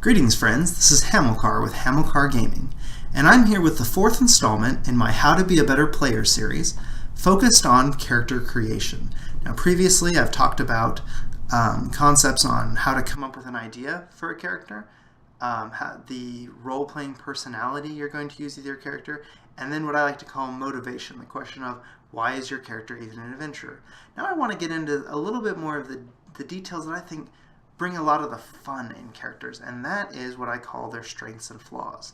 Greetings friends, this is Hamilcar with Hamilcar Gaming, and I'm here with the fourth installment in my How to Be a Better Player series, focused on character creation. Now previously I've talked about concepts on how to come up with an idea for a character, the role-playing personality you're going to use with your character, and then what I like to call motivation, the question of why is your character even an adventurer. Now I want to get into a little bit more of the details that I think bring a lot of the fun in characters, and that is what I call their strengths and flaws.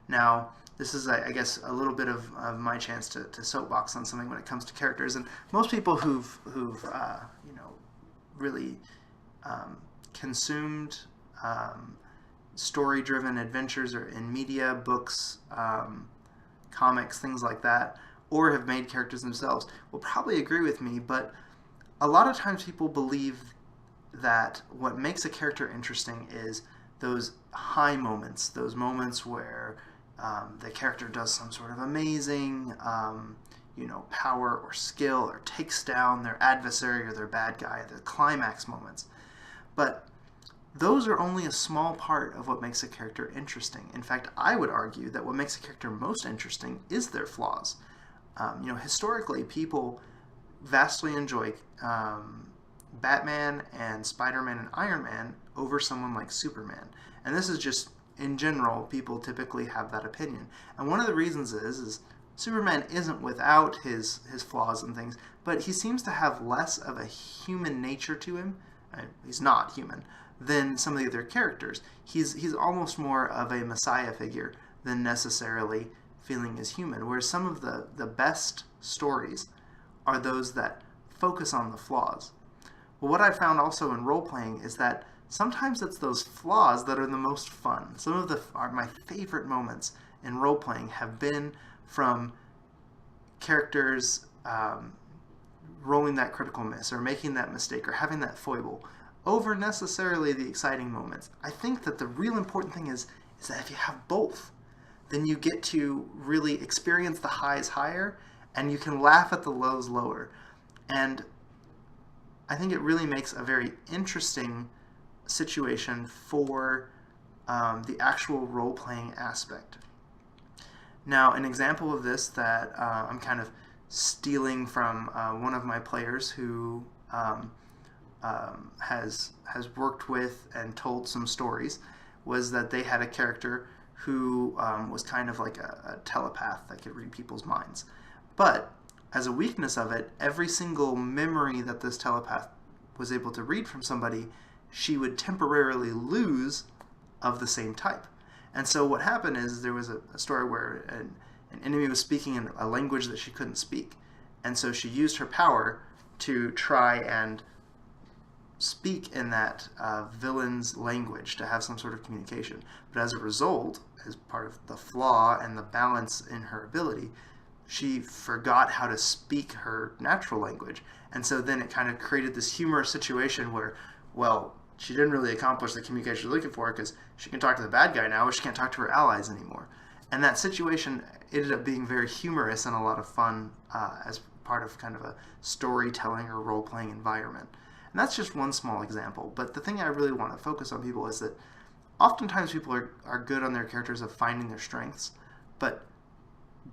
Now, this is, I guess, a little bit of my chance to soapbox on something when it comes to characters. And most people who've really consumed story-driven adventures or in media, books, comics, things like that, or have made characters themselves, will probably agree with me. But a lot of times people believe that what makes a character interesting is those high moments, those moments where the character does some sort of amazing, power or skill, or takes down their adversary or their bad guy, the climax moments. But those are only a small part of what makes a character interesting. In fact, I would argue that what makes a character most interesting is their flaws. Historically, people vastly enjoy Batman and Spider-Man and Iron Man over someone like Superman. And this is just, in general, people typically have that opinion. And one of the reasons is Superman isn't without his flaws and things, but he seems to have less of a human nature to him. He's not human than some of the other characters. He's almost more of a messiah figure than necessarily feeling as human, whereas some of the best stories are those that focus on the flaws. Well, what I've found also in role-playing is that sometimes it's those flaws that are the most fun. Some of my favorite moments in role-playing have been from characters rolling that critical miss or making that mistake or having that foible over necessarily the exciting moments. I think that the real important thing is that if you have both, then you get to really experience the highs higher and you can laugh at the lows lower. And I think it really makes a very interesting situation for the actual role-playing aspect. Now, an example of this that I'm kind of stealing from one of my players who has worked with and told some stories was that they had a character who was kind of like a telepath that could read people's minds. But as a weakness of it, every single memory that this telepath was able to read from somebody, she would temporarily lose of the same type. And so what happened is there was a story where an enemy was speaking in a language that she couldn't speak. And so she used her power to try and speak in that villain's language to have some sort of communication. But as a result, as part of the flaw and the balance in her ability, she forgot how to speak her natural language. And so then it kind of created this humorous situation where, well, she didn't really accomplish the communication she was looking for because she can talk to the bad guy now, but she can't talk to her allies anymore. And that situation ended up being very humorous and a lot of fun as part of kind of a storytelling or role-playing environment. And that's just one small example. But the thing I really want to focus on people is that oftentimes people are good on their characters of finding their strengths, but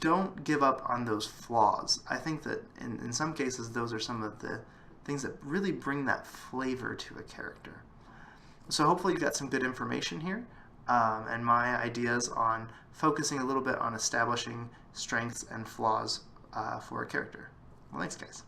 don't give up on those flaws. I think that in some cases those are some of the things that really bring that flavor to a character. So hopefully you got some good information here and my ideas on focusing a little bit on establishing strengths and flaws for a character. Well, thanks guys.